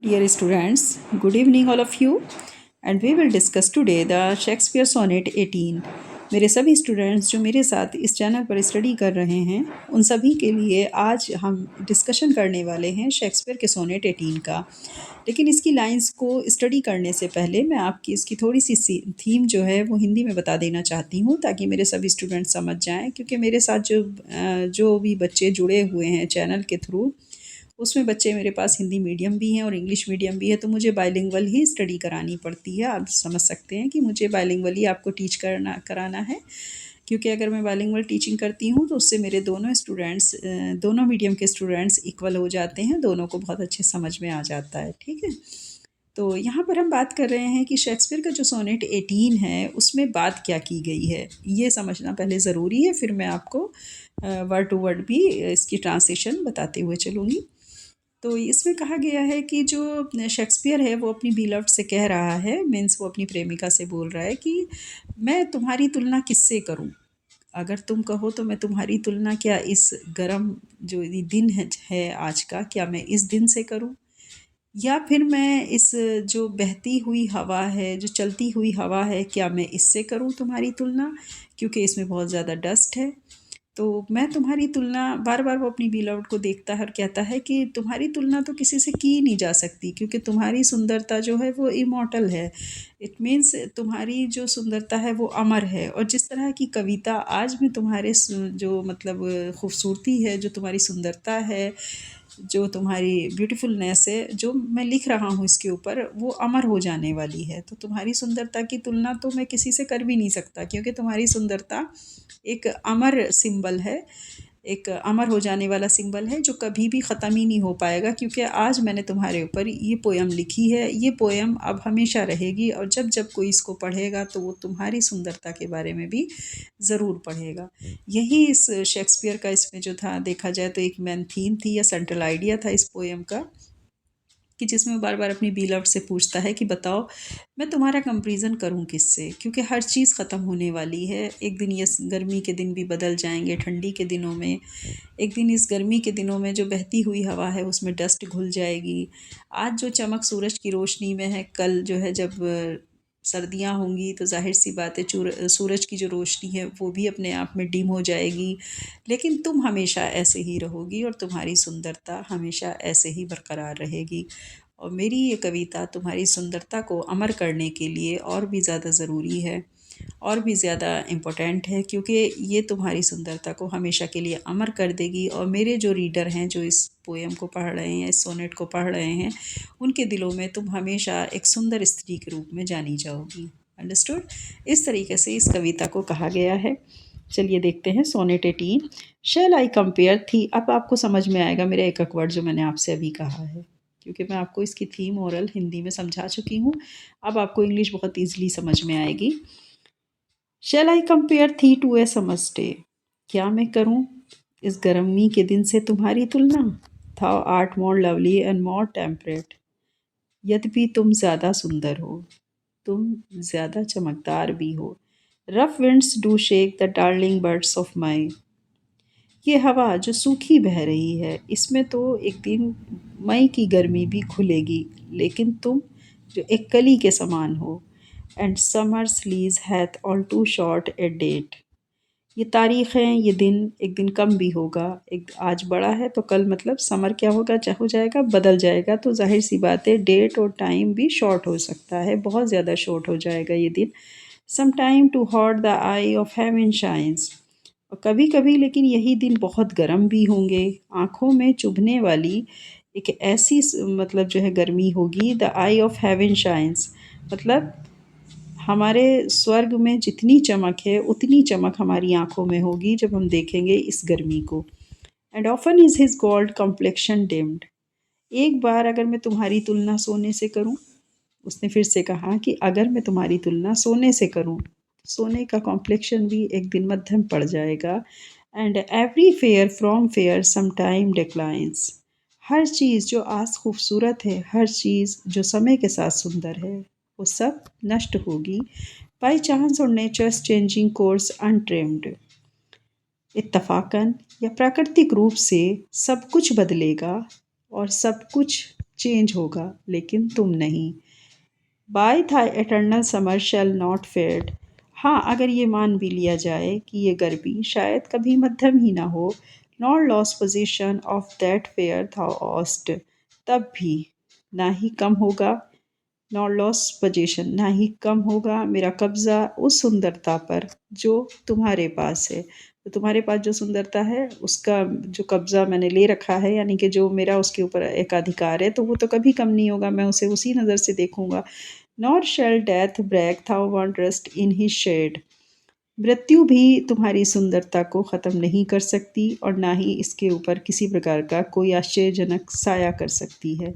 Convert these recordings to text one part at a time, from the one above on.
Dear students, good evening all of you, and we will discuss today the Shakespeare Sonnet 18. मेरे सभी students जो मेरे साथ इस चैनल पर स्टडी कर रहे हैं उन सभी के लिए आज हम डिस्कशन करने वाले हैं शेक्सपियर के सोनेट 18 का। लेकिन इसकी लाइंस को स्टडी करने से पहले मैं आपकी इसकी थोड़ी सी थीम जो है वो हिंदी में बता देना चाहती हूँ ताकि मेरे सभी स्टूडेंट समझ जाएं, क्योंकि मेरे साथ जो भी बच्चे जुड़े हुए हैं चैनल के थ्रू उसमें बच्चे मेरे पास हिंदी मीडियम भी हैं और इंग्लिश मीडियम भी है, तो मुझे बाइलिंगुअल ही स्टडी करानी पड़ती है। आप समझ सकते हैं कि मुझे बाइलिंगुअल ही आपको टीच कराना है, क्योंकि अगर मैं बाइलिंगुअल टीचिंग करती हूँ तो उससे मेरे दोनों स्टूडेंट्स दोनों मीडियम के स्टूडेंट्स इक्वल हो जाते हैं, दोनों को बहुत अच्छे समझ में आ जाता है। ठीक है, तो यहाँ पर हम बात कर रहे हैं कि शेक्सपियर का जो सोनेट 18 है उसमें बात क्या की गई है, ये समझना पहले ज़रूरी है, फिर मैं आपको वर्ड टू वर्ड भी इसकी ट्रांसलेशन बताते हुए चलूँगी। तो इसमें कहा गया है कि जो शेक्सपियर है वो अपनी बिलव्ड से कह रहा है, मीन्स वो अपनी प्रेमिका से बोल रहा है कि मैं तुम्हारी तुलना किससे करूं, अगर तुम कहो तो मैं तुम्हारी तुलना क्या इस गरम जो ये दिन है आज का, क्या मैं इस दिन से करूं, या फिर मैं इस जो बहती हुई हवा है, जो चलती हुई हवा है, क्या मैं इससे करूं तुम्हारी तुलना, क्योंकि इसमें बहुत ज़्यादा डस्ट है। तो मैं तुम्हारी तुलना, बार बार वो अपनी बिलव्ड को देखता है और कहता है कि तुम्हारी तुलना तो किसी से की नहीं जा सकती, क्योंकि तुम्हारी सुंदरता जो है वो इमॉर्टल है। इट मीन्स तुम्हारी जो सुंदरता है वो अमर है। और जिस तरह की कविता आज में तुम्हारे जो मतलब खूबसूरती है, जो तुम्हारी सुंदरता है, जो तुम्हारी ब्यूटीफुलनेस है, जो मैं लिख रहा हूँ इसके ऊपर, वो अमर हो जाने वाली है। तो तुम्हारी सुंदरता की तुलना तो मैं किसी से कर भी नहीं सकता, क्योंकि तुम्हारी सुंदरता एक अमर सिंबल है, एक अमर हो जाने वाला सिंबल है, जो कभी भी ख़त्म ही नहीं हो पाएगा। क्योंकि आज मैंने तुम्हारे ऊपर ये पोयम लिखी है, ये पोयम अब हमेशा रहेगी, और जब जब कोई इसको पढ़ेगा तो वो तुम्हारी सुंदरता के बारे में भी ज़रूर पढ़ेगा। यही इस शेक्सपियर का इसमें जो था, देखा जाए तो एक मेन थीम थी या सेंट्रल आइडिया था इस पोयम का, कि जिसमें वो बार बार अपनी बीलव्ड से पूछता है कि बताओ मैं तुम्हारा कंपैरिजन करूं किससे, क्योंकि हर चीज़ ख़त्म होने वाली है। एक दिन ये गर्मी के दिन भी बदल जाएंगे ठंडी के दिनों में, एक दिन इस गर्मी के दिनों में जो बहती हुई हवा है उसमें डस्ट घुल जाएगी। आज जो चमक सूरज की रोशनी में है, कल जो है जब सर्दियाँ होंगी तो ज़ाहिर सी बात है सूरज की जो रोशनी है वो भी अपने आप में डिम हो जाएगी। लेकिन तुम हमेशा ऐसे ही रहोगी और तुम्हारी सुंदरता हमेशा ऐसे ही बरकरार रहेगी। और मेरी ये कविता तुम्हारी सुंदरता को अमर करने के लिए और भी ज़्यादा ज़रूरी है, और भी ज़्यादा इम्पोर्टेंट है, क्योंकि ये तुम्हारी सुंदरता को हमेशा के लिए अमर कर देगी। और मेरे जो रीडर हैं, जो इस पोएम को पढ़ रहे हैं, इस सोनेट को पढ़ रहे हैं, उनके दिलों में तुम हमेशा एक सुंदर स्त्री के रूप में जानी जाओगी। अंडरस्टूड? इस तरीके से इस कविता को कहा गया है। चलिए देखते हैं सोनेट 18। शैल आई कंपेयर थी। अब आपको समझ में आएगा मेरा एक एक वर्ड जो मैंने आपसे अभी कहा है, क्योंकि मैं आपको इसकी थीम ओरल हिंदी में समझा चुकी हूँ। अब आपको इंग्लिश बहुत ईजिली समझ में आएगी। शैल I compare thee to A summer day. क्या मैं करूं इस गर्मी के दिन से तुम्हारी तुलना। Thou art more lovely and more temperate. यद्यपि तुम ज़्यादा सुंदर हो, तुम ज़्यादा चमकदार भी हो। Rough winds do shake the darling birds of माई। ये हवा जो सूखी बह रही है, इसमें तो एक दिन मई की गर्मी भी खुलेगी, लेकिन तुम जो एक कली के समान हो। And summer's lease hath all too short a date. ये तारीख़ हैं, ये दिन एक दिन कम भी होगा। एक आज बड़ा है तो कल मतलब समर क्या होगा, चाहे हो जाएगा, बदल जाएगा। तो जाहिर सी बात है डेट और टाइम भी शॉर्ट हो सकता है, बहुत ज़्यादा शॉर्ट हो जाएगा ये दिन। Sometime too hot the eye of heaven shines. और कभी कभी लेकिन यही दिन बहुत गर्म भी होंगे, आँखों में चुभने वाली एक ऐसी मतलब जो है गर्मी होगी। The eye of heaven shines मतलब हमारे स्वर्ग में जितनी चमक है उतनी चमक हमारी आंखों में होगी जब हम देखेंगे इस गर्मी को। And often is his gold complexion deemed. एक बार अगर मैं तुम्हारी तुलना सोने से करूं, उसने फिर से कहा कि अगर मैं तुम्हारी तुलना सोने से करूं, सोने का कॉम्प्लेक्शन भी एक दिन मध्यम पड़ जाएगा। And every fair from fair sometime declines. हर चीज़ जो आज खूबसूरत है, हर चीज़ जो समय के साथ सुंदर है, वो सब नष्ट होगी। बाई चांस और नेचर्स चेंजिंग कोर्स अनट्रिम्ड। इत्तफाकन या प्राकृतिक रूप से सब कुछ बदलेगा और सब कुछ चेंज होगा लेकिन तुम नहीं। By thy eternal summer shall not fade. हाँ, अगर ये मान भी लिया जाए कि ये गर्मी शायद कभी मध्यम ही ना हो, not loss position of that fair था ऑस्ट, तब भी ना ही कम होगा, नॉट लॉस पोजीशन ना ही कम होगा मेरा कब्ज़ा उस सुंदरता पर जो तुम्हारे पास है। तो तुम्हारे पास जो सुंदरता है उसका जो कब्ज़ा मैंने ले रखा है, यानी कि जो मेरा उसके ऊपर एक अधिकार है, तो वो तो कभी कम नहीं होगा, मैं उसे उसी नज़र से देखूंगा। Nor shall death brag thou wanderest in his shade. मृत्यु भी तुम्हारी सुंदरता को ख़त्म नहीं कर सकती और ना ही इसके ऊपर किसी प्रकार का कोई आश्चर्यजनक साया कर सकती है।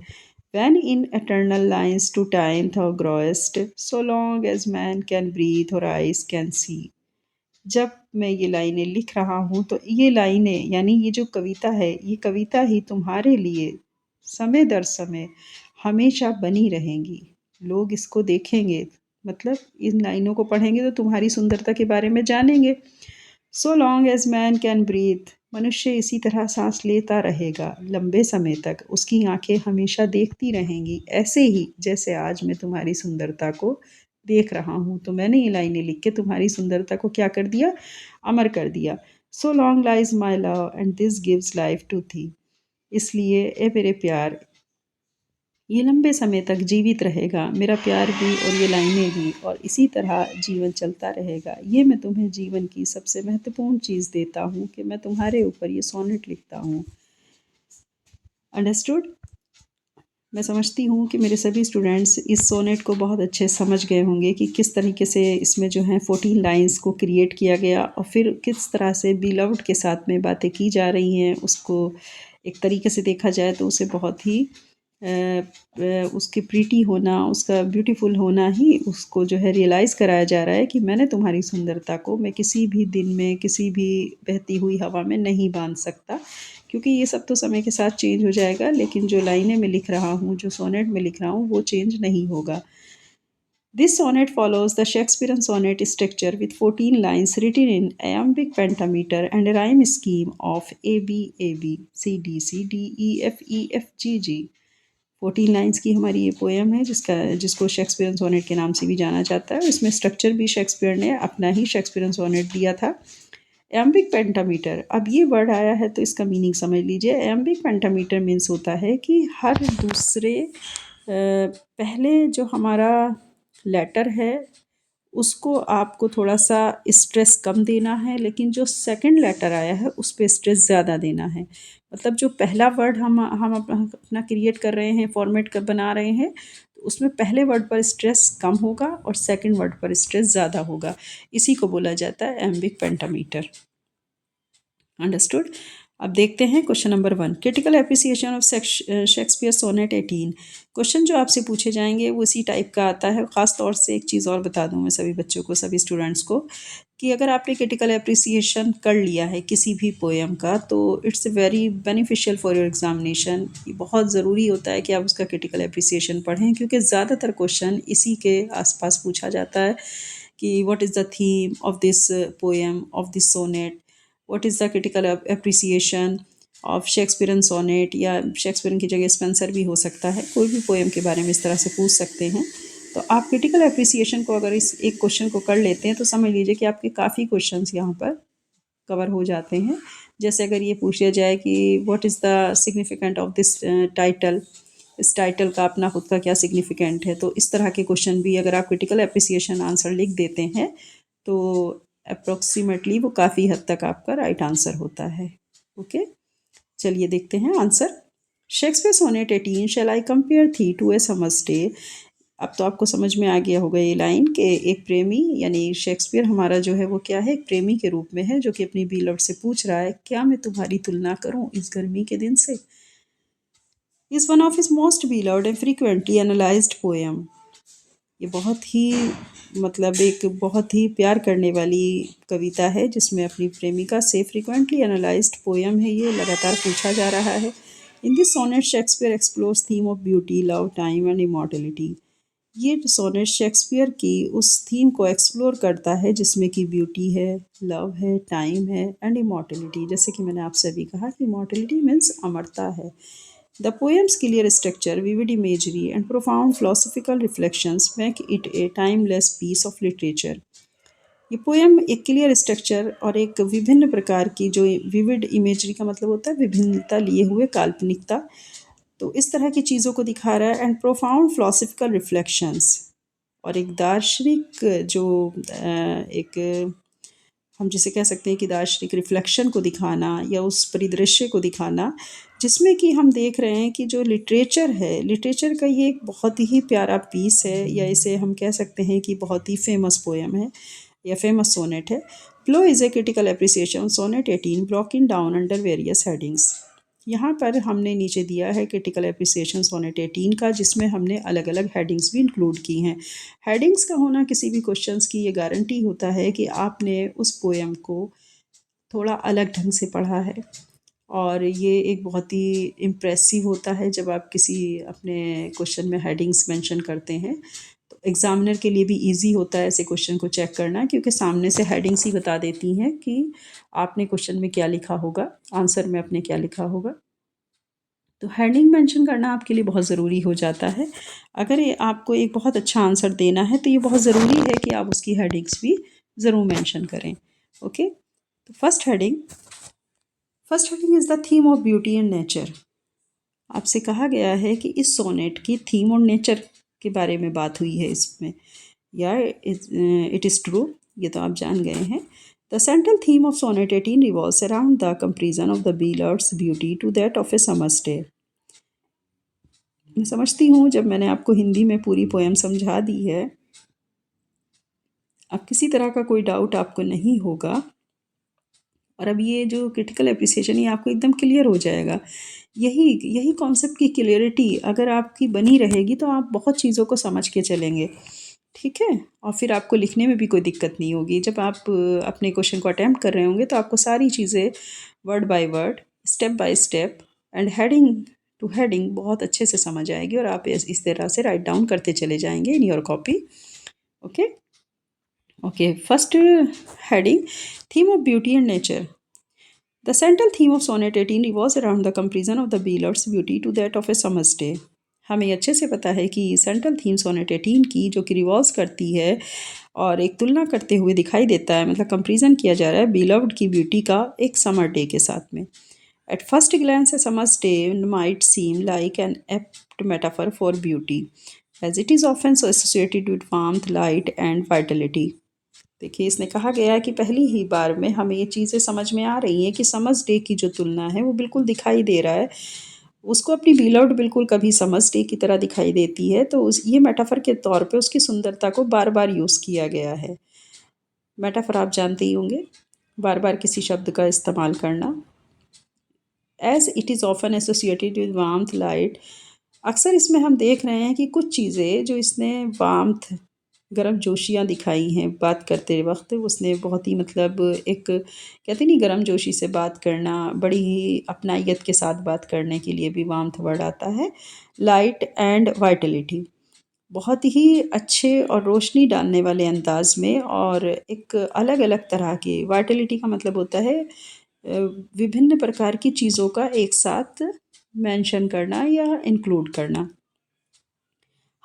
When in eternal lines to time thou growest, so long as man can breathe or eyes can see। जब मैं ये लाइनें लिख रहा हूँ तो ये लाइनें यानी ये जो कविता है, ये कविता ही तुम्हारे लिए समय दर समय हमेशा बनी रहेंगी। लोग इसको देखेंगे, मतलब इन लाइनों को पढ़ेंगे तो तुम्हारी सुंदरता के बारे में जानेंगे। So long as man can breathe, मनुष्य इसी तरह सांस लेता रहेगा लंबे समय तक, उसकी आंखें हमेशा देखती रहेंगी, ऐसे ही जैसे आज मैं तुम्हारी सुंदरता को देख रहा हूँ। तो मैंने ये लाइनें लिख के तुम्हारी सुंदरता को क्या कर दिया, अमर कर दिया। So long lies my love and this gives life to thee. इसलिए ए मेरे प्यार, ये लंबे समय तक जीवित रहेगा, मेरा प्यार भी और ये लाइनें भी, और इसी तरह जीवन चलता रहेगा। ये मैं तुम्हें जीवन की सबसे महत्वपूर्ण चीज़ देता हूँ कि मैं तुम्हारे ऊपर ये सोनेट लिखता हूँ। अंडरस्टूड? मैं समझती हूँ कि मेरे सभी स्टूडेंट्स इस सोनेट को बहुत अच्छे समझ गए होंगे कि किस तरीके से इसमें जो है 14 लाइंस को क्रिएट किया गया और फिर किस तरह से बिलव्ड के साथ में बातें की जा रही हैं। उसको एक तरीके से देखा जाए तो उसे बहुत ही उसकी प्रीटी होना, उसका ब्यूटीफुल होना ही उसको जो है रियलाइज़ कराया जा रहा है कि मैंने तुम्हारी सुंदरता को मैं किसी भी दिन में किसी भी बहती हुई हवा में नहीं बांध सकता, क्योंकि ये सब तो समय के साथ चेंज हो जाएगा, लेकिन जो लाइनें मैं लिख रहा हूँ, जो सोनेट में लिख रहा हूँ, वो चेंज नहीं होगा। This sonnet follows the Shakespearean sonnet structure with 14 lines written in iambic pentameter and a rhyme scheme of A B A B C D C D E F E F G G। 14 lines की हमारी ये poem है जिसको Shakespearean sonnet के नाम से भी जाना जाता है। इसमें स्ट्रक्चर भी शेक्सपियर ने अपना ही शेक्सपियरन सोनेट दिया था। एम्बिक पेंटामीटर, अब ये वर्ड आया है तो इसका मीनिंग समझ लीजिए। एम्बिक पेंटामीटर मीन्स होता है कि हर दूसरे पहले जो हमारा लेटर है उसको आपको थोड़ा सा स्ट्रेस कम देना है, लेकिन जो सेकंड लेटर आया है उस पर स्ट्रेस ज़्यादा देना है। मतलब जो पहला वर्ड हम अपना क्रिएट कर रहे हैं, फॉर्मेट कर बना रहे हैं, तो उसमें पहले वर्ड पर स्ट्रेस कम होगा और सेकंड वर्ड पर स्ट्रेस ज़्यादा होगा। इसी को बोला जाता है एम्बिक पेंटामीटर। अंडरस्टूड? अब देखते हैं question number 1, critical appreciation of Shakespeare sonnet 18। Question जो आपसे पूछे जाएंगे वो इसी टाइप का आता है। ख़ास तौर से एक चीज़ और बता दूं मैं सभी बच्चों को, सभी स्टूडेंट्स को, कि अगर आपने क्रिटिकल एप्रिसिएशन कर लिया है किसी भी पोएम का तो it's very beneficial for your examination. ये बहुत ज़रूरी होता है कि आप उसका क्रिटिकल एप्रिसिएशन पढ़ें, क्योंकि ज़्यादातर क्वेश्चन इसी के आसपास पूछा जाता है कि what is the theme of this poem, of this sonnet, what is the critical appreciation of Shakespearean sonnet, या शेक्सपियरन की जगह स्पेंसर भी हो सकता है। कोई भी पोएम के बारे में इस तरह से पूछ सकते हैं। तो आप क्रिटिकल एप्रिसिएशन को अगर इस एक क्वेश्चन को कर लेते हैं तो समझ लीजिए कि आपके काफ़ी क्वेश्चंस यहाँ पर कवर हो जाते हैं। जैसे अगर ये पूछा जाए कि what is the significant of this title, इस टाइटल का अपना खुद का क्या सिग्निफिकेंट है, तो इस तरह के क्वेश्चन भी अगर आप क्रिटिकल एप्रिसिएशन आंसर लिख देते हैं तो अप्रोक्सीमेटली वो काफ़ी हद तक आपका राइट आंसर होता है। ओके, चलिए देखते हैं answer. Shakespeare sonnet 18, shall I compare thee to a summer's day. अब तो आपको समझ में आ गया होगा ये लाइन कि एक प्रेमी, यानी शेक्सपियर हमारा जो है वो क्या है, एक प्रेमी के रूप में है जो कि अपनी बीलव्ड से पूछ रहा है, क्या मैं तुम्हारी तुलना करूं इस गर्मी के दिन से। Is one of his most beloved and frequently analysed poem. ये बहुत ही मतलब एक बहुत ही प्यार करने वाली कविता है जिसमें अपनी प्रेमिका से फ्रीक्वेंटली एनालाइज्ड पोएम है, ये लगातार पूछा जा रहा है। In this sonnet Shakespeare explores theme of beauty, love, time and immortality. ये सोनेट शेक्सपियर की उस थीम को एक्सप्लोर करता है जिसमें कि ब्यूटी है, लव है, टाइम है एंड इमॉर्टलिटी। जैसे कि मैंने आपसे अभी कहा कि इमॉर्टलिटी मीन्स अमरता है। The poem's clear structure, vivid imagery, and profound philosophical reflections make it a timeless piece of literature. ये पोएम एक क्लियर स्ट्रक्चर और एक विभिन्न प्रकार की जो विविड इमेजरी का मतलब होता है विभिन्नता लिए हुए काल्पनिकता, तो इस तरह की चीज़ों को दिखा रहा है एंड प्रोफाउंड फिलोसफिकल रिफ्लेक्शंस और एक दार्शनिक जो एक हम जिसे कह सकते हैं कि दार्शनिक रिफ्लेक्शन को दिखाना या उस परिदृश्य को दिखाना जिसमें कि हम देख रहे हैं कि जो लिटरेचर है, लिटरेचर का ये एक बहुत ही प्यारा पीस है या इसे हम कह सकते हैं कि बहुत ही फेमस पोएम है या फेमस सोनेट है। Flow is a critical appreciation sonnet 18 broken down under various headings. यहाँ पर हमने नीचे दिया है क्रिटिकल एप्रिसिएशन सोनेट 18 का, जिसमें हमने अलग अलग हेडिंग्स भी इंक्लूड की हैं। हेडिंग्स का होना किसी भी क्वेश्चंस की ये गारंटी होता है कि आपने उस पोएम को थोड़ा अलग ढंग से पढ़ा है और ये एक बहुत ही इम्प्रेसिव होता है जब आप किसी अपने क्वेश्चन में हेडिंग्स मेंशन करते हैं। तो एग्ज़ामिनर के लिए भी इजी होता है ऐसे क्वेश्चन को चेक करना, क्योंकि सामने से हेडिंग्स ही बता देती हैं कि आपने क्वेश्चन में क्या लिखा होगा, आंसर में अपने क्या लिखा होगा। तो हेडिंग मेंशन करना आपके लिए बहुत ज़रूरी हो जाता है। अगर ये आपको एक बहुत अच्छा आंसर देना है तो ये बहुत ज़रूरी है कि आप उसकी हेडिंग्स भी ज़रूर मेंशन करें। ओके, तो first heading is the theme of beauty and nature. आपसे कहा गया है कि इस सोनेट की थीम और नेचर के बारे में बात हुई है इसमें, या इट इज़ ट्रू, ये तो आप जान गए हैं। The central theme of sonnet 18 revolves around the comparison of the beloved's beauty to that of a summer's day. मैं समझती हूँ जब मैंने आपको हिंदी में पूरी पोएम समझा दी है, अब किसी तरह का कोई डाउट आपको नहीं होगा और अब ये जो क्रिटिकल एप्रिसिएशन ये आपको एकदम क्लियर हो जाएगा। यही यही कॉन्सेप्ट की क्लियरिटी अगर आपकी बनी रहेगी तो आप बहुत चीज़ों को समझ के चलेंगे, ठीक है? और फिर आपको लिखने में भी कोई दिक्कत नहीं होगी। जब आप अपने क्वेश्चन को अटेम्प्ट कर रहे होंगे तो आपको सारी चीज़ें word by word, step by step and heading two heading बहुत अच्छे से समझ आएगी और आप इस तरह से राइट डाउन करते चले जाएंगे in your copy. Okay okay, first heading, theme of beauty and nature. The central theme of Sonnet 18 revolves around the comparison of the beloved's beauty to that of a summer's day. हमें अच्छे से पता है कि central theme sonnet 18 की जो कि revolve करती है और एक तुलना करते हुए दिखाई देता है, मतलब कंपैरिजन किया जा रहा है बिलव्ड की ब्यूटी का एक समर डे के साथ में। At first glance a summer's day might seem like an apt metaphor for beauty as it is often associated with warmth, light and vitality. देखिए, इसने कहा गया है कि पहली ही बार में हमें ये चीज़ें समझ में आ रही हैं कि समर्स डे की जो तुलना है वो बिल्कुल दिखाई दे रहा है। उसको अपनी बिलव्ड बिल्कुल कभी समर्स डे की तरह दिखाई देती है, तो उस ये मेटाफर के तौर पे उसकी सुंदरता को बार-बार यूज़ किया गया है। मेटाफर आप जानते ही होंगे, बार-बार किसी शब्द का इस्तेमाल करना। As it is often associated with warmth, light. अक्सर इसमें हम देख रहे हैं कि कुछ चीज़ें जो इसने वार्मथ, गर्मजोशियाँ दिखाई हैं बात करते वक्त, उसने बहुत ही मतलब एक कहते नहीं गर्मजोशी से बात करना, बड़ी ही अपनाइत के साथ बात करने के लिए भी वार्मथ वर्ड आता है। लाइट एंड वाइटलिटी, बहुत ही अच्छे और रोशनी डालने वाले अंदाज में और एक अलग अलग तरह के, वाइटलिटी का मतलब होता है विभिन्न प्रकार की चीज़ों का एक साथ मेंशन करना या इंक्लूड करना।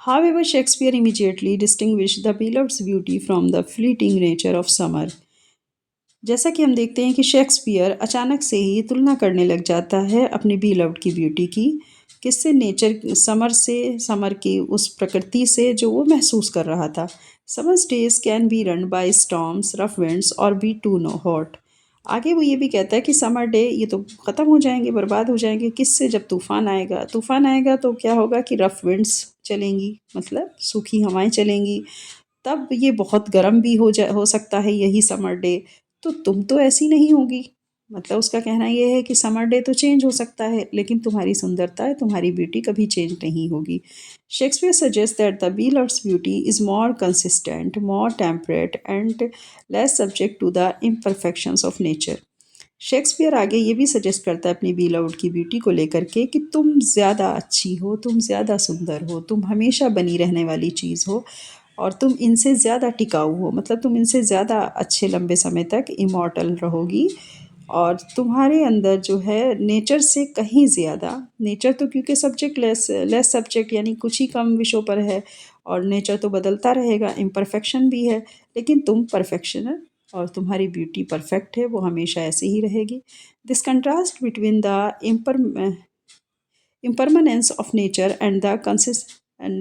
However, Shakespeare immediately distinguished the beloved's beauty from the fleeting nature of summer. जैसा कि हम देखते हैं कि शेक्सपियर अचानक से ही तुलना करने लग जाता है अपनी बीलव्ड की ब्यूटी की, किससे, नेचर, समर से, समर की उस प्रकृति से जो वो महसूस कर रहा था। Summers days can be run by storms, rough winds और बी टू नो हॉट। आगे वो ये भी कहता है कि समर डे ये तो ख़त्म हो जाएंगे, बर्बाद हो जाएंगे, किससे, जब तूफ़ान आएगा। तूफ़ान आएगा तो क्या होगा कि रफ विंड्स चलेंगी, मतलब सूखी हवाएं चलेंगी, तब ये बहुत गर्म भी हो सकता है यही समर डे। तो तुम तो ऐसी नहीं होगी, मतलब उसका कहना ये है कि समर डे तो चेंज हो सकता है लेकिन तुम्हारी सुंदरता, तुम्हारी ब्यूटी कभी चेंज नहीं होगी। Shakespeare suggest that the beloved's beauty is more consistent, more temperate and less subject to the imperfections of nature. Shakespeare आगे ये भी सजेस्ट करता है अपनी बीलव्ड की ब्यूटी को लेकर के कि तुम ज़्यादा अच्छी हो, तुम ज़्यादा सुंदर हो, तुम हमेशा बनी रहने वाली चीज़ हो और तुम इनसे ज़्यादा टिकाऊ हो, मतलब तुम इनसे ज़्यादा अच्छे लंबे समय तक इमॉर्टल रहोगी और तुम्हारे अंदर जो है नेचर से कहीं ज़्यादा, नेचर तो क्योंकि सब्जेक्ट लेस लेस सब्जेक्ट यानी कुछ ही कम विषयों पर है, और नेचर तो बदलता रहेगा, इम्परफेक्शन भी है, लेकिन तुम परफेक्शन है और तुम्हारी ब्यूटी परफेक्ट है, वो हमेशा ऐसे ही रहेगी। This contrast between the impermanence of nature and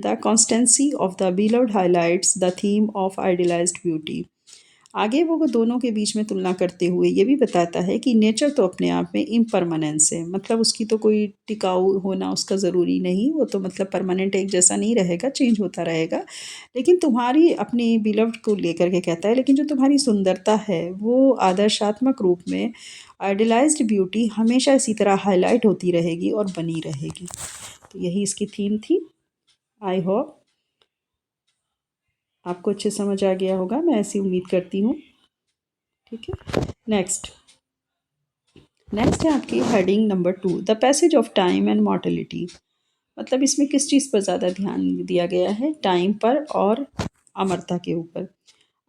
the constancy of the beloved highlights the theme of idealized beauty। आगे वो दोनों के बीच में तुलना करते हुए ये भी बताता है कि नेचर तो अपने आप में इम्परमानेंस है, मतलब उसकी तो कोई टिकाऊ होना उसका ज़रूरी नहीं, वो तो मतलब परमानेंट एक जैसा नहीं रहेगा, चेंज होता रहेगा। लेकिन तुम्हारी अपनी बिलव्ड को लेकर के कहता है, लेकिन जो तुम्हारी सुंदरता है वो आदर्शात्मक रूप में आइडियलाइज्ड ब्यूटी हमेशा इसी तरह हाईलाइट होती रहेगी और बनी रहेगी। तो यही इसकी थीम थी। आई होप आपको अच्छे समझ आ गया होगा, मैं ऐसी उम्मीद करती हूँ। ठीक है, नेक्स्ट नेक्स्ट है आपकी heading number 2, the passage of time and mortality. मतलब इसमें किस चीज़ पर ज़्यादा ध्यान दिया गया है, टाइम पर और अमरता के ऊपर।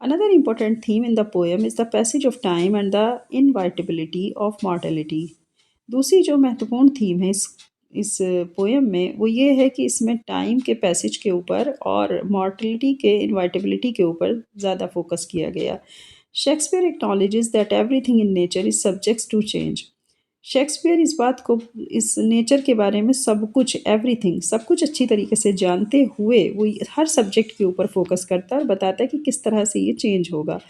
Another important theme in the poem is the passage of time and the inevitability of mortality. दूसरी जो महत्वपूर्ण थीम है इस पोएम में वो ये है कि इसमें टाइम के पैसेज के ऊपर और मॉर्टेलिटी के इनवाइटेबिलिटी के ऊपर ज़्यादा फोकस किया गया। Shakespeare acknowledges that everything in nature is subjects to change. Shakespeare इस बात को, इस नेचर के बारे में सब कुछ, एवरीथिंग, सब कुछ अच्छी तरीके से जानते हुए वो हर सब्जेक्ट के ऊपर फोकस करता है और बताता है कि किस तरह से ये चेंज होगा।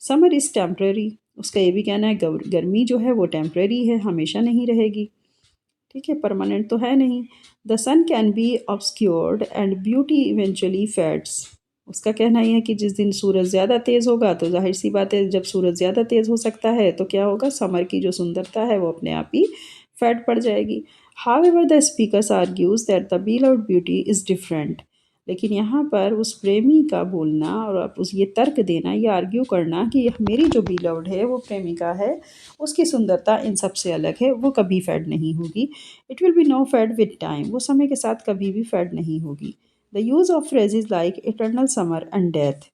समर इज़ टेम्परेरी, उसका ये भी कहना है गर्मी जो है वो टेम्परेरी है, हमेशा नहीं रहेगी। ठीक है, परमानेंट तो है नहीं। The sun can be obscured and beauty eventually fades. उसका कहना यह है कि जिस दिन सूरज ज़्यादा तेज़ होगा तो जाहिर सी बात है, जब सूरज ज़्यादा तेज़ हो सकता है तो क्या होगा, समर की जो सुंदरता है वो अपने आप ही फेड पड़ जाएगी। However the speakers argues that the beloved beauty is different. लेकिन यहाँ पर उस प्रेमी का बोलना और उस ये तर्क देना, ये आर्ग्यू करना कि मेरी जो बीलव्ड है वो प्रेमिका है, उसकी सुंदरता इन सब से अलग है, वो कभी फेड नहीं होगी। It will be no fade with time, वो समय के साथ कभी भी फेड नहीं होगी। The use of phrases like eternal summer and death.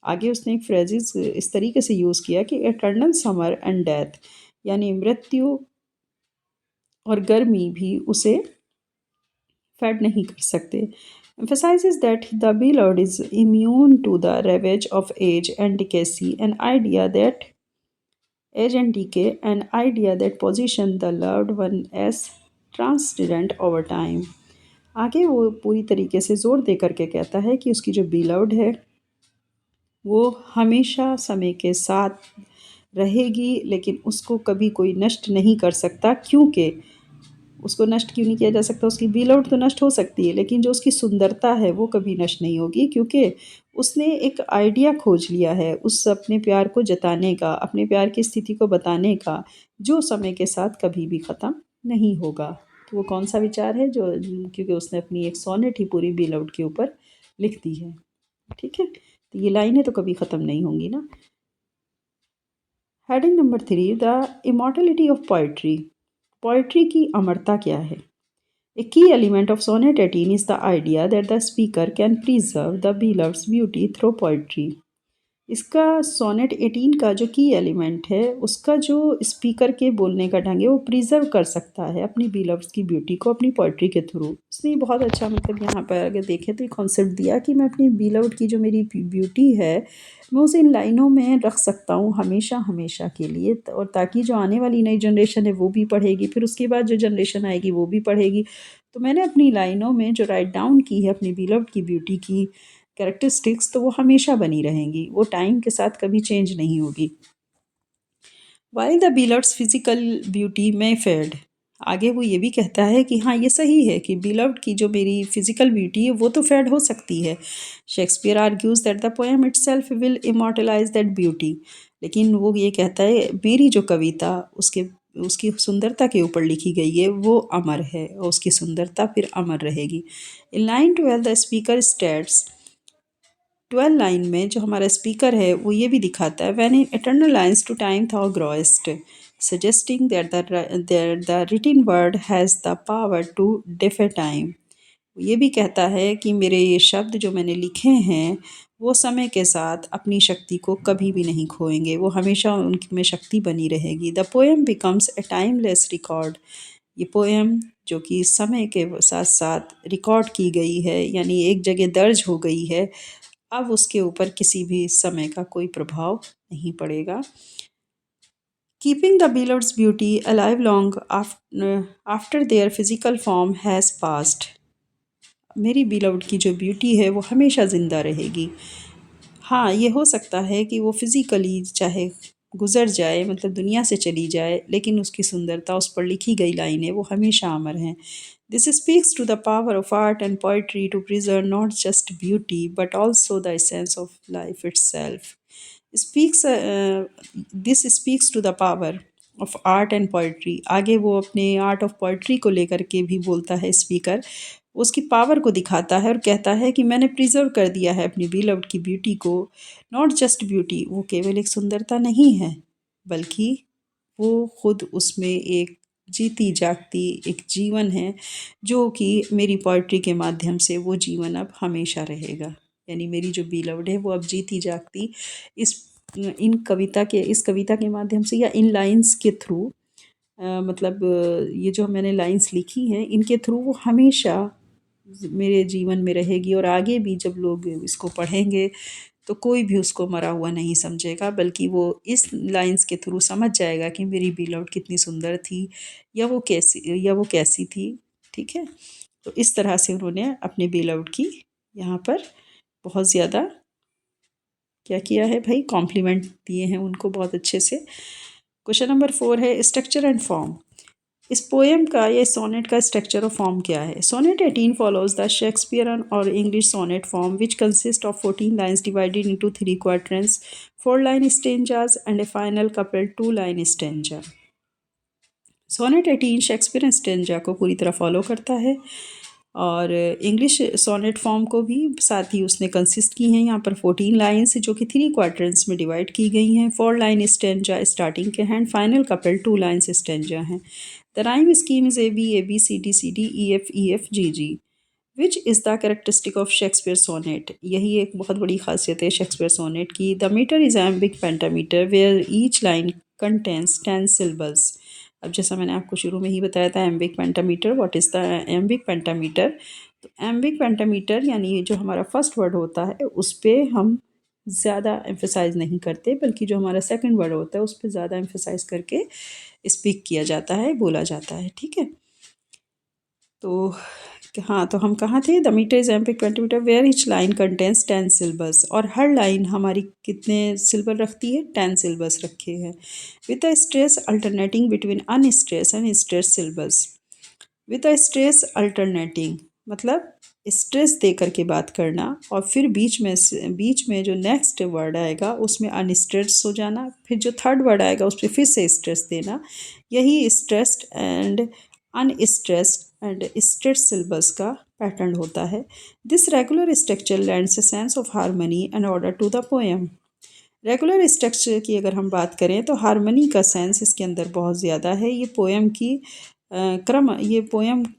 आगे उसने एक फ्रेजेस इस तरीके से यूज़ किया कि इटर्नल समर एंड डेथ, यानी मृत्यु और गर्मी भी उसे फेड नहीं कर सकते। Emphasizes that the beloved is immune to the ravage of age and decay, an idea that position the loved one as transcendent over time। आगे वो पूरी तरीके से जोर दे करके कहता है कि उसकी जो बिलव्ड है वो हमेशा समय के साथ रहेगी, लेकिन उसको कभी कोई नष्ट नहीं कर सकता। क्योंकि उसको नष्ट क्यों नहीं किया जा सकता, उसकी बिलव्ड तो नष्ट हो सकती है लेकिन जो उसकी सुंदरता है वो कभी नष्ट नहीं होगी, क्योंकि उसने एक आइडिया खोज लिया है उस अपने प्यार को जताने का, अपने प्यार की स्थिति को बताने का, जो समय के साथ कभी भी ख़त्म नहीं होगा। तो वो कौन सा विचार है, जो क्योंकि उसने अपनी एक सोनेट ही पूरी बिलव्ड के ऊपर लिख दी है। ठीक है, तो ये लाइनें तो कभी ख़त्म नहीं होंगी ना। Heading number 3, the immortality of poetry. Poetry की अमरता क्या है। A key element of Sonnet 18 is the idea that the speaker can preserve the beloved's beauty through poetry। इसका सोनेट 18 का जो की एलिमेंट है, उसका जो स्पीकर के बोलने का ढंग है वो प्रिजर्व कर सकता है अपनी बिलव्ड्स की ब्यूटी को अपनी पोइट्री के थ्रू। उसने बहुत अच्छा, मतलब यहाँ पर अगर देखें तो एक कॉन्सेप्ट दिया कि मैं अपनी बिलव्ड की जो मेरी ब्यूटी है मैं उसे इन लाइनों में रख सकता हूँ हमेशा हमेशा के लिए, और ताकि जो आने वाली नई जनरेशन है वो भी पढ़ेगी, फिर उसके बाद जो जनरेशन आएगी वो भी पढ़ेगी। तो मैंने अपनी लाइनों में जो राइट डाउन की है अपनी बिलव्ड की ब्यूटी की कैरेक्टरिस्टिक्स, तो वो हमेशा बनी रहेंगी, वो टाइम के साथ कभी चेंज नहीं होगी। वाइल द बिलव्ड्स फिजिकल ब्यूटी में फेड। आगे वो ये भी कहता है कि हाँ, ये सही है कि बिलव्ड की जो मेरी फिजिकल ब्यूटी है वो तो फेड हो सकती है। Shakespeare argues that the poem itself will immortalise that beauty. लेकिन वो ये कहता है मेरी जो कविता उसकी सुंदरता के ऊपर लिखी गई है वो अमर है और उसकी सुंदरता फिर अमर रहेगी। In line 12 the speaker states. 12 line में जो हमारा स्पीकर है वो ये भी दिखाता है, when in eternal lines to time thou growest, suggesting that the written word has the power to defy time। ये भी कहता है कि मेरे ये शब्द जो मैंने लिखे हैं वो समय के साथ अपनी शक्ति को कभी भी नहीं खोएंगे, वो हमेशा उनमें शक्ति बनी रहेगी। The poem becomes a timeless record. ये पोएम जो कि समय के साथ साथ रिकॉर्ड की गई है, यानी एक जगह दर्ज हो गई है, अब उसके ऊपर किसी भी समय का कोई प्रभाव नहीं पड़ेगा। Keeping the beloved's beauty alive long after their physical form has passed। मेरी beloved की जो ब्यूटी है वो हमेशा ज़िंदा रहेगी। हाँ, ये हो सकता है कि वो फिज़िकली चाहे गुज़र जाए, मतलब दुनिया से चली जाए, लेकिन उसकी सुंदरता, उस पर लिखी गई लाइनें वो हमेशा अमर हैं। This speaks to the power of art and poetry to preserve not just beauty but also the essence of life itself. Speaks this speaks to the power of art and poetry. आगे वो अपने art of poetry को लेकर के भी बोलता है speaker, उसकी पावर को दिखाता है और कहता है कि मैंने प्रिजर्व कर दिया है अपनी बिलव्ड की ब्यूटी को। नॉट जस्ट ब्यूटी, वो केवल एक सुंदरता नहीं है, बल्कि वो खुद उसमें एक जीती जागती एक जीवन है, जो कि मेरी पोइट्री के माध्यम से वो जीवन अब हमेशा रहेगा। यानी मेरी जो बिलव्ड है वो अब जीती जागती इस इस कविता के माध्यम से या इन लाइंस के थ्रू, मतलब ये जो मैंने लाइंस लिखी हैं इनके थ्रू वो हमेशा मेरे जीवन में रहेगी, और आगे भी जब लोग इसको पढ़ेंगे तो कोई भी उसको मरा हुआ नहीं समझेगा, बल्कि वो इस लाइंस के थ्रू समझ जाएगा कि मेरी बिलव्ड कितनी सुंदर थी या वो कैसी थी। ठीक है, तो इस तरह से उन्होंने अपने बिलव्ड की यहाँ पर बहुत ज़्यादा क्या किया है भाई, कॉम्प्लीमेंट दिए हैं उनको बहुत अच्छे से। क्वेश्चन नंबर 4 है स्ट्रक्चर एंड फॉर्म। इस पोएम का या सोनेट का स्ट्रक्चर और फॉर्म क्या है? सोनेट 18 फॉलोज द शेक्सपियरन और English sonnet form which consist of 14 lines divided into 3 quadrants, 4 line stanzas and a final couple 2 line stanza. Sonnet 18 Shakespearean stanza को पूरी तरह फॉलो करता है, और इंग्लिश सोनेट फॉर्म को भी साथ ही उसने कंसिस्ट की हैं यहाँ पर 14 लाइन्स, जो कि 3 क्वाड्रेंट्स में डिवाइड की गई हैं। 4 लाइन स्टेंजा स्टार्टिंग के हैं, फाइनल कपल 2 लाइन्स स्टेंजा हैं। The rhyme scheme is A B C D E F G G. Which is the characteristic of Shakespeare sonnet. यही एक बहुत बड़ी खासियत है शेक्सपियर सोनेट की। The metre is iambic pentameter where each line contains 10 syllables। अब जैसा मैंने आपको शुरू में ही बताया था iambic pentameter, what is the iambic pentameter. तो एम्बिक पेंटामीटर यानी जो हमारा फर्स्ट वर्ड होता है उस पर हम ज़्यादा एम्फेसाइज नहीं करते, बल्कि जो हमारा सेकंड वर्ड होता है उस पर ज़्यादा एम्फेसाइज करके स्पीक किया जाता है, बोला जाता है। ठीक है, तो हाँ, तो हम कहाँ थे? The metre is iambic 20 metre where each line contains 10 syllables। और हर लाइन हमारी कितने सिल्बल रखती है? 10 syllables रखे हैं, with the stress alternating between unstress and stress syllables। With the stress alternating मतलब स्ट्रेस दे करके बात करना, और फिर बीच में जो नेक्स्ट वर्ड आएगा उसमें अनस्ट्रेस हो जाना, फिर जो थर्ड वर्ड आएगा उस पर फिर से स्ट्रेस देना। यही stressed and unstressed and stress syllables का पैटर्न होता है। This regular structure lends a sense of harmony and order to the poem. Regular structure की अगर हम बात करें तो हारमनी का सेंस इसके अंदर बहुत ज़्यादा है। ये पोएम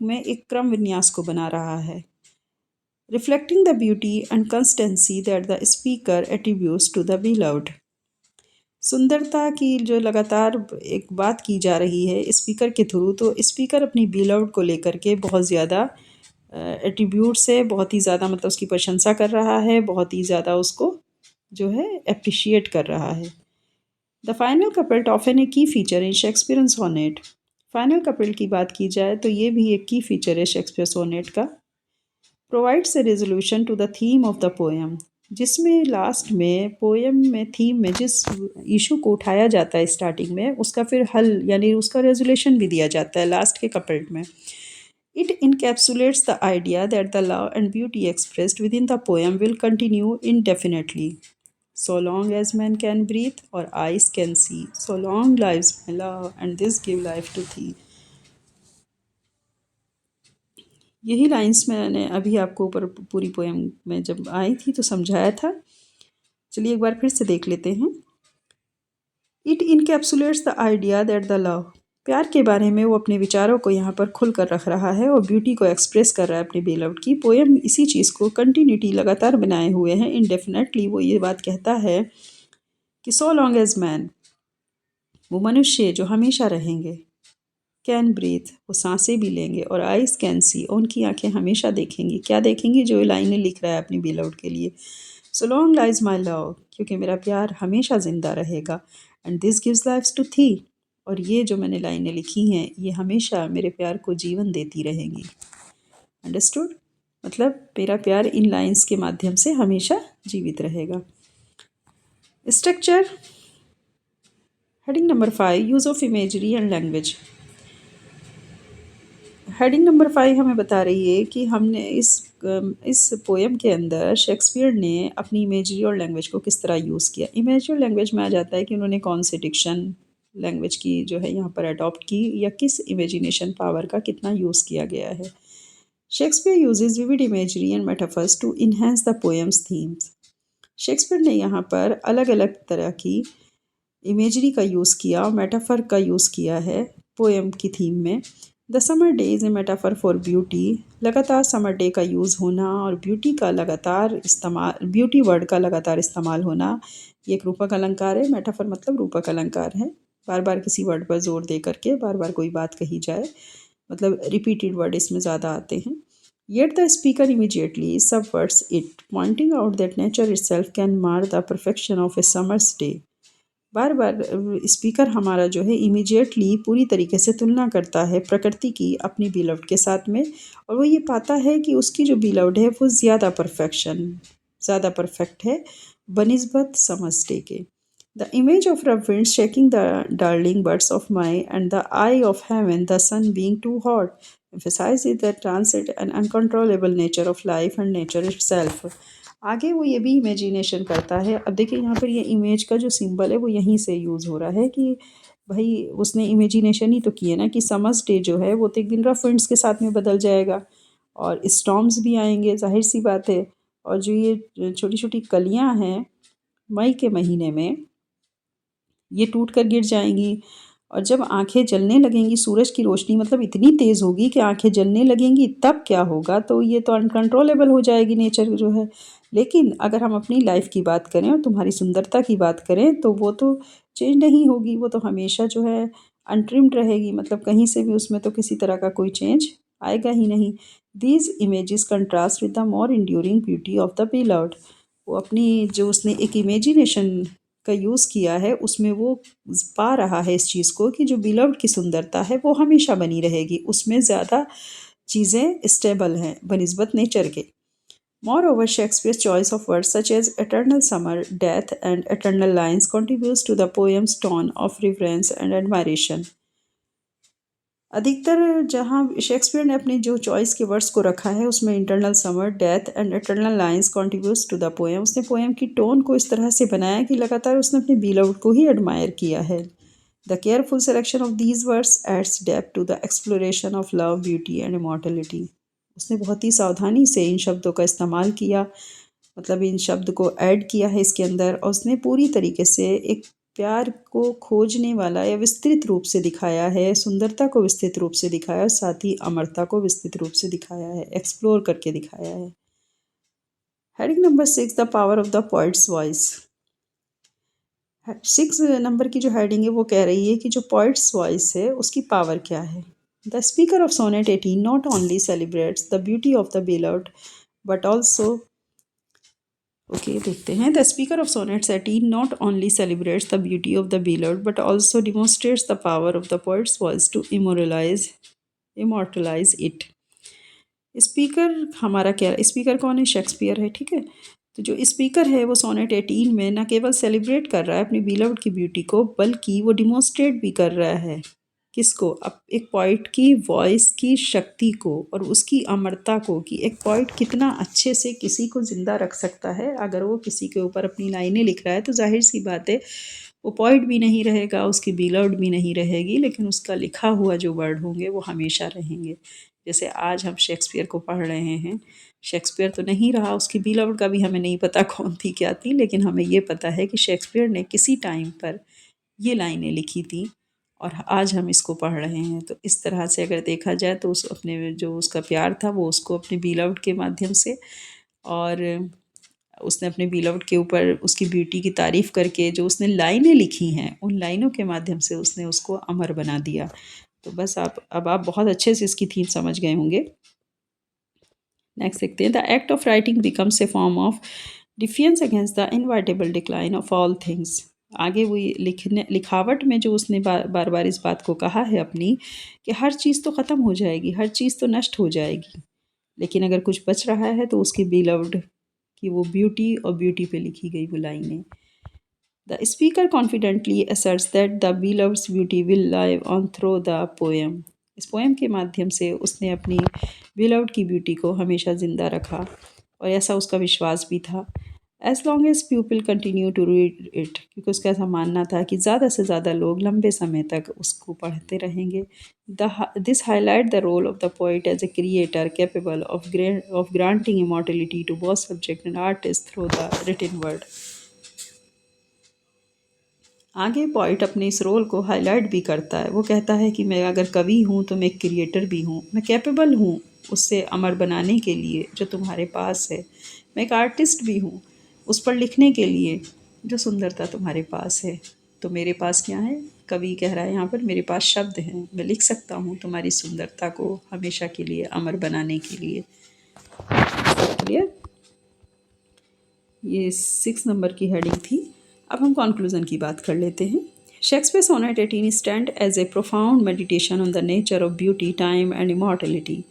में एक क्रम विन्यास को बना रहा है। Reflecting the beauty and constancy that the speaker attributes to the beloved. सुंदरता की जो लगातार एक बात की जा रही है स्पीकर के थ्रू, तो स्पीकर अपनी बिलव्ड को लेकर के बहुत ज़्यादा एट्रीब्यूट से बहुत ही ज़्यादा, मतलब उसकी प्रशंसा कर रहा है, बहुत ही ज़्यादा उसको जो है अप्रिशिएट कर रहा है। The final couplet often a key feature in Shakespeare sonnet. Final couplet की बात की जाए तो ये भी एक की फीचर है शेक्सपियर सोनेट का। Provides a resolution to the theme of the poem, जिसमें लास्ट में पोएम में थीम में जिस इशू को उठाया जाता है स्टार्टिंग में, उसका फिर हल यानी उसका रेजोल्यूशन भी दिया जाता है लास्ट के कपल्ट में। It encapsulates the idea that the love and beauty expressed within the poem will continue indefinitely so long as man can breathe or eyes can see, so long lives my love and this give life to thee। यही lines मैंने अभी आपको ऊपर पूरी poem में जब आई थी तो समझाया था। चलिए एक बार फिर से देख लेते हैं। It encapsulates the idea that the love, प्यार के बारे में वो अपने विचारों को यहाँ पर खुल कर रख रहा है और ब्यूटी को एक्सप्रेस कर रहा है अपने बेलव्ड की। पोएम इसी चीज़ को कंटिन्यूटी लगातार बनाए हुए हैं। इनडेफिनेटली वो ये बात कहता है कि सो लॉन्ग एज मैन, वो मनुष्य जो हमेशा रहेंगे, कैन ब्रीथ, वो सांसें भी लेंगे, और आइज कैन सी, और उनकी आंखें हमेशा देखेंगी। क्या देखेंगी? जो ये लाइनें लिख रहा है अपनी बेलव्ड के लिए। So long lies my love, क्योंकि मेरा प्यार हमेशा ज़िंदा रहेगा। And this gives life to thee, और ये जो मैंने लाइनें लिखी हैं ये हमेशा मेरे प्यार को जीवन देती रहेंगी। अंडरस्टूड? मतलब मेरा प्यार इन लाइंस के माध्यम से हमेशा जीवित रहेगा। Structure, heading number 5, use of imagery and language. Heading number 5 हमें बता रही है कि हमने इस पोएम के अंदर शेक्सपियर ने अपनी इमेजरी और लैंग्वेज को किस तरह यूज़ किया। इमेजरी और लैंग्वेज में आ जाता है कि उन्होंने कौन से डिक्शन लैंग्वेज की जो है यहाँ पर अडॉप्ट की, या किस इमेजिनेशन पावर का कितना यूज़ किया गया है। Shakespeare uses vivid imagery and metaphors to enhance the poems themes. Shakespeare ने यहाँ पर अलग अलग तरह की इमेजरी का यूज़ किया और मेटाफर का यूज़ किया है पोएम की थीम में। The summer day is a metaphor for beauty, लगातार समर डे का यूज़ होना और ब्यूटी का लगातार इस्तेमाल, ब्यूटी वर्ड का लगातार इस्तेमाल होना, ये एक रूपक अलंकार है। मेटाफर मतलब रूपक अलंकार है, बार बार किसी वर्ड पर जोर दे करके बार बार कोई बात कही जाए, मतलब रिपीटेड वर्ड इसमें ज़्यादा आते हैं। Yet the speaker immediately subverts it, pointing out that nature itself can mar the perfection of a summer's day. Bar bar speaker हमारा जो है इमीडिएटली पूरी तरीके से तुलना करता है प्रकृति की अपनी बिलव्ड के साथ में, और वो ये पाता है कि उसकी जो बिलव्ड है वो ज़्यादा परफेक्ट है बनिस्बत समझ डे के। The image of rough wind shaking the darling birds of my and the eye of heaven the sun being too hot emphasizes the transit and uncontrollable nature of life and nature itself. आगे वो ये भी imagination करता है। अब देखिए यहाँ पर ये इमेज का जो सिंबल है वो यहीं से यूज़ हो रहा है कि भाई उसने इमेजिनेशन ही तो की है ना कि समर्स डे जो है वो तो एक दिन रफ विंड्स के साथ में बदल जाएगा और स्टॉर्म्स भी आएंगे, जाहिर सी बात है। और जो ये छोटी छोटी कलियाँ हैं मई के महीने में, ये टूट कर गिर जाएंगी, और जब आंखें जलने लगेंगी, सूरज की रोशनी मतलब इतनी तेज़ होगी कि आंखें जलने लगेंगी, तब क्या होगा? तो ये तो अनकंट्रोलेबल हो जाएगी नेचर जो है। लेकिन अगर हम अपनी लाइफ की बात करें और तुम्हारी सुंदरता की बात करें तो वो तो चेंज नहीं होगी, वो तो हमेशा जो है अनट्रिम्ड रहेगी, मतलब कहीं से भी उसमें तो किसी तरह का कोई चेंज आएगा ही नहीं। These images contrast with the more enduring beauty of the beloved. वो अपनी जो उसने एक इमेजिनेशन का यूज़ किया है उसमें वो पा रहा है इस चीज़ को कि जो बिलव्ड की सुंदरता है वो हमेशा बनी रहेगी, उसमें ज़्यादा चीज़ें स्टेबल हैं बनिस्बत नेचर के। Moreover, Shakespeare's choice of words such as eternal summer, death, and eternal lines contributes to the poem's tone of reverence and admiration. अधिकतर जहाँ शेक्सपियर ने अपनी जो चॉइस के वर्ड्स को रखा है उसमें internal summer, death and eternal lines contributes to the poem, उसने पोएम की टोन को इस तरह से बनाया कि लगातार उसने अपने बिलव्ड को ही एडमायर किया है। The careful selection of these words adds depth to the exploration of love, beauty and immortality. उसने बहुत ही सावधानी से इन शब्दों का इस्तेमाल किया, मतलब इन शब्द को ऐड किया है इसके अंदर, और उसने पूरी तरीके से एक प्यार को खोजने वाला या विस्तृत रूप से दिखाया है, सुंदरता को विस्तृत रूप से दिखाया है, साथ ही अमरता को विस्तृत रूप से दिखाया है, एक्सप्लोर करके दिखाया है। Heading number 6, the power of the poet's voice. 6 number की जो हेडिंग है वो कह रही है कि जो पोइट्स वॉइस है उसकी पावर क्या है। The speaker of sonnet 18 not only celebrates the beauty of the beloved but also, देखते हैं। The speaker of sonnets 18 not only celebrates the beauty of the beloved but also demonstrates the power of the poet's voice to immortalise it. Speaker हमारा क्या, speaker कौन है? Shakespeare है, ठीक है। तो जो स्पीकर है वो सोनेट 18 में न केवल सेलिब्रेट कर रहा है अपनी बिलव्ड की ब्यूटी को, बल्कि वो डिमोन्स्ट्रेट भी कर रहा है किसको? अब एक पोइट की वॉइस की शक्ति को और उसकी अमरता को, कि एक पोइट कितना अच्छे से किसी को ज़िंदा रख सकता है। अगर वो किसी के ऊपर अपनी लाइनें लिख रहा है तो जाहिर सी बात है वो पोइट भी नहीं रहेगा, उसकी बिलव्ड भी नहीं रहेगी, लेकिन उसका लिखा हुआ जो वर्ड होंगे वो हमेशा रहेंगे। जैसे आज हम शेक्सपियर को पढ़ रहे हैं, शेक्सपियर तो नहीं रहा, उसकी बिलव्ड का भी हमें नहीं पता कौन थी क्या थी, लेकिन हमें ये पता है कि शेक्सपियर ने किसी टाइम पर ये लाइनें लिखी थी और आज हम इसको पढ़ रहे हैं। तो इस तरह से अगर देखा जाए तो उस अपने जो उसका प्यार था वो उसको अपने बीलव्ड के माध्यम से, और उसने अपने बीलव्ड के ऊपर उसकी ब्यूटी की तारीफ़ करके जो उसने लाइनें लिखी हैं उन लाइनों के माध्यम से उसने उसको अमर बना दिया। तो बस आप बहुत अच्छे से इसकी थीम समझ गए होंगे। नेक्स्ट देखते हैं, the act of writing becomes a form of defence against the inevitable decline of all things. आगे वो लिखने लिखावट में जो उसने बार बार इस बात को कहा है अपनी, कि हर चीज़ तो ख़त्म हो जाएगी, हर चीज़ तो नष्ट हो जाएगी, लेकिन अगर कुछ बच रहा है तो उसकी बिलव्ड की वो ब्यूटी और ब्यूटी पे लिखी गई वो लाइनें। The speaker confidently asserts that the beloved's beauty will live on through the poem. इस पोएम के माध्यम से उसने अपनी बिलव्ड की ब्यूटी को हमेशा ज़िंदा रखा, और ऐसा उसका विश्वास भी था। As long as people continue to read it, क्योंकि उसका ऐसा मानना था कि ज़्यादा से ज़्यादा लोग लंबे समय तक उसको पढ़ते रहेंगे। This highlight the role of the poet as a creator capable of granting immortality to both subject and artist through the written word. आगे पॉइंट अपने इस रोल को हाईलाइट भी करता है। वो कहता है कि मैं अगर कवि हूँ तो मैं एक क्रिएटर भी हूँ, मैं कैपेबल हूँ उससे अमर बनाने के लिए जो तुम्हारे पास है। मैं एक आर्टिस्ट भी हूँ उस पर लिखने के लिए जो सुंदरता तुम्हारे पास है। तो मेरे पास क्या है, कवि कह रहा है यहाँ पर, मेरे पास शब्द हैं, मैं लिख सकता हूँ तुम्हारी सुंदरता को हमेशा के लिए अमर बनाने के लिए। क्लियर? ये 6 नंबर की हेडिंग थी। अब हम कॉन्क्लूज़न की बात कर लेते हैं। Shakespeare sonnet 18 stand as a profound meditation on the nature of beauty, time and immortality.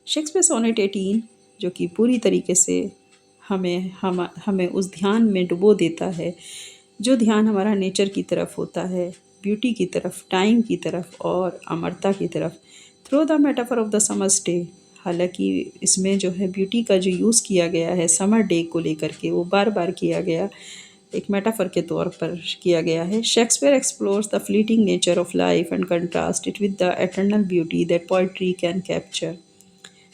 Shakespeare sonnet 18 जो कि पूरी तरीके से हमें उस ध्यान में डुबो देता है, जो ध्यान हमारा नेचर की तरफ होता है, ब्यूटी की तरफ, टाइम की तरफ और अमरता की तरफ, through the metaphor of the summers day. हालांकि इसमें जो है ब्यूटी का जो यूज़ किया गया है समर डे को लेकर के, वो बार बार किया गया, एक मेटाफर के तौर पर किया गया है। Shakespeare explores the fleeting nature of life and contrast it with the eternal beauty that poetry can capture.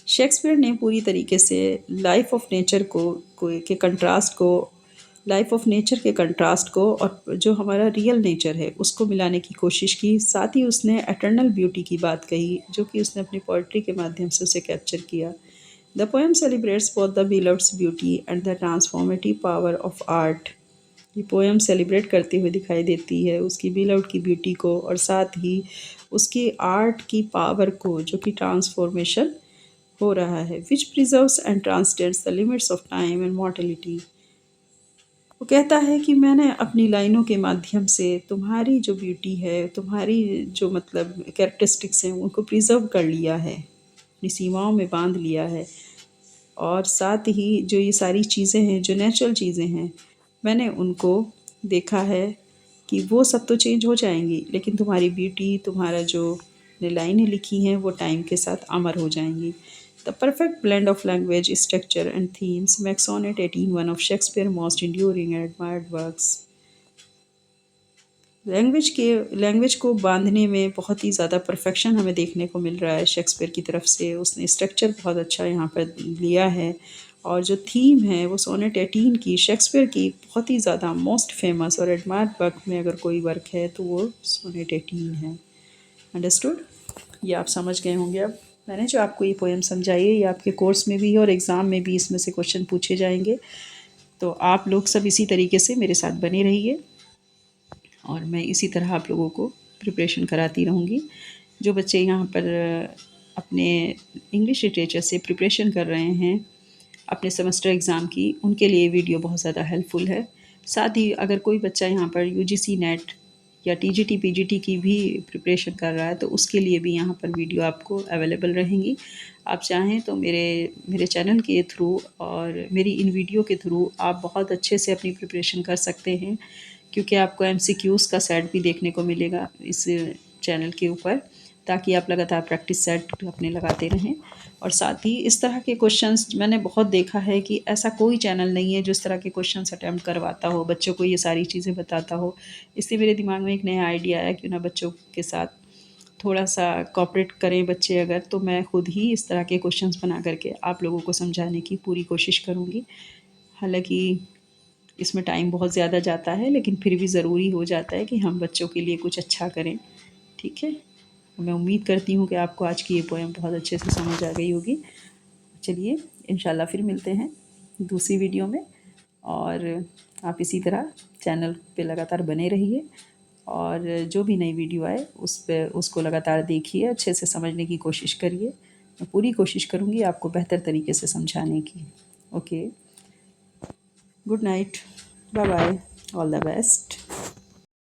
Shakespeare ने पूरी तरीके से लाइफ ऑफ नेचर के कंट्रास्ट को, लाइफ ऑफ नेचर के कंट्रास्ट को और जो हमारा रियल नेचर है उसको मिलाने की कोशिश की। साथ ही उसने एटर्नल ब्यूटी की बात कही जो कि उसने अपनी पोइट्री के माध्यम से उसे कैप्चर किया। The poem celebrates both the beloved's beauty and the transformative power of art. ये पोएम सेलिब्रेट करते हुए दिखाई देती है उसकी बिलव्ड की ब्यूटी को और साथ ही उसकी आर्ट की पावर को, जो कि ट्रांसफॉर्मेशन हो रहा है, which preserves and transcends the limits of time and mortality. वो कहता है कि मैंने अपनी लाइनों के माध्यम से तुम्हारी जो ब्यूटी है, तुम्हारी जो मतलब कैरेक्टरिस्टिक्स हैं, उनको प्रिजर्व कर लिया है, अपनी सीमाओं में बांध लिया है। और साथ ही जो ये सारी चीज़ें हैं, जो नेचुरल चीज़ें हैं, मैंने उनको देखा है कि वो सब तो चेंज हो जाएंगी, लेकिन तुम्हारी ब्यूटी, तुम्हारा जो लाइनें लिखी हैं वो टाइम के साथ अमर हो जाएंगी। The perfect blend of language, structure and themes makes sonnet 18 one of Shakespeare most enduring and admired works. Language को बांधने में बहुत ही ज़्यादा परफेक्शन हमें देखने को मिल रहा है शेक्सपियर की तरफ से। उसने स्ट्रक्चर बहुत अच्छा यहाँ पर लिया है, और जो थीम है वो सोनेट 18 की, शेक्सपियर की बहुत ही ज़्यादा मोस्ट फेमस और एडमायर्ड वर्क में अगर कोई वर्क है तो वो सोनेट 18 है। अंडरस्टूड? ये आप समझ गए होंगे। अब मैंने जो आपको ये पोएम समझाई है ये आपके कोर्स में भी है और एग्ज़ाम में भी इसमें से क्वेश्चन पूछे जाएंगे। तो आप लोग सब इसी तरीके से मेरे साथ बने रहिए और मैं इसी तरह आप लोगों को प्रिपरेशन कराती रहूँगी। जो बच्चे यहाँ पर अपने इंग्लिश लिटरेचर से प्रिपरेशन कर रहे हैं अपने सेमेस्टर एग्ज़ाम की, उनके लिए वीडियो बहुत ज़्यादा हेल्पफुल है। साथ ही अगर कोई बच्चा यहाँ पर यूजीसी नेट या टीजीटी पीजीटी की भी प्रिपरेशन कर रहा है तो उसके लिए भी यहाँ पर वीडियो आपको अवेलेबल रहेंगी। आप चाहें तो मेरे चैनल के थ्रू और मेरी इन वीडियो के थ्रू आप बहुत अच्छे से अपनी प्रिपरेशन कर सकते हैं, क्योंकि आपको एमसीक्यूज़ का सेट भी देखने को मिलेगा इस चैनल के ऊपर, ताकि आप लगातार प्रैक्टिस सेट अपने लगाते रहें। और साथ ही इस तरह के क्वेश्चंस मैंने बहुत देखा है कि ऐसा कोई चैनल नहीं है जो इस तरह के क्वेश्चंस अटैम्प्ट करवाता हो, बच्चों को ये सारी चीज़ें बताता हो। इसलिए मेरे दिमाग में एक नया आइडिया आया, क्यों ना बच्चों के साथ थोड़ा सा कोऑपरेट करें बच्चे अगर, तो मैं खुद ही इस तरह के क्वेश्चंस बना करके आप लोगों को समझाने की पूरी कोशिश करूँगी। हालाँकि इसमें टाइम बहुत ज़्यादा जाता है, लेकिन फिर भी ज़रूरी हो जाता है कि हम बच्चों के लिए कुछ अच्छा करें। ठीक है। मैं उम्मीद करती हूँ कि आपको आज की ये पोएम बहुत अच्छे से समझ आ गई होगी। चलिए इंशाल्लाह फिर मिलते हैं दूसरी वीडियो में, और आप इसी तरह चैनल पे लगातार बने रहिए, और जो भी नई वीडियो आए उस पे उसको लगातार देखिए, अच्छे से समझने की कोशिश करिए। मैं पूरी कोशिश करूँगी आपको बेहतर तरीके से समझाने की। Okay, good night, bye bye, all the best.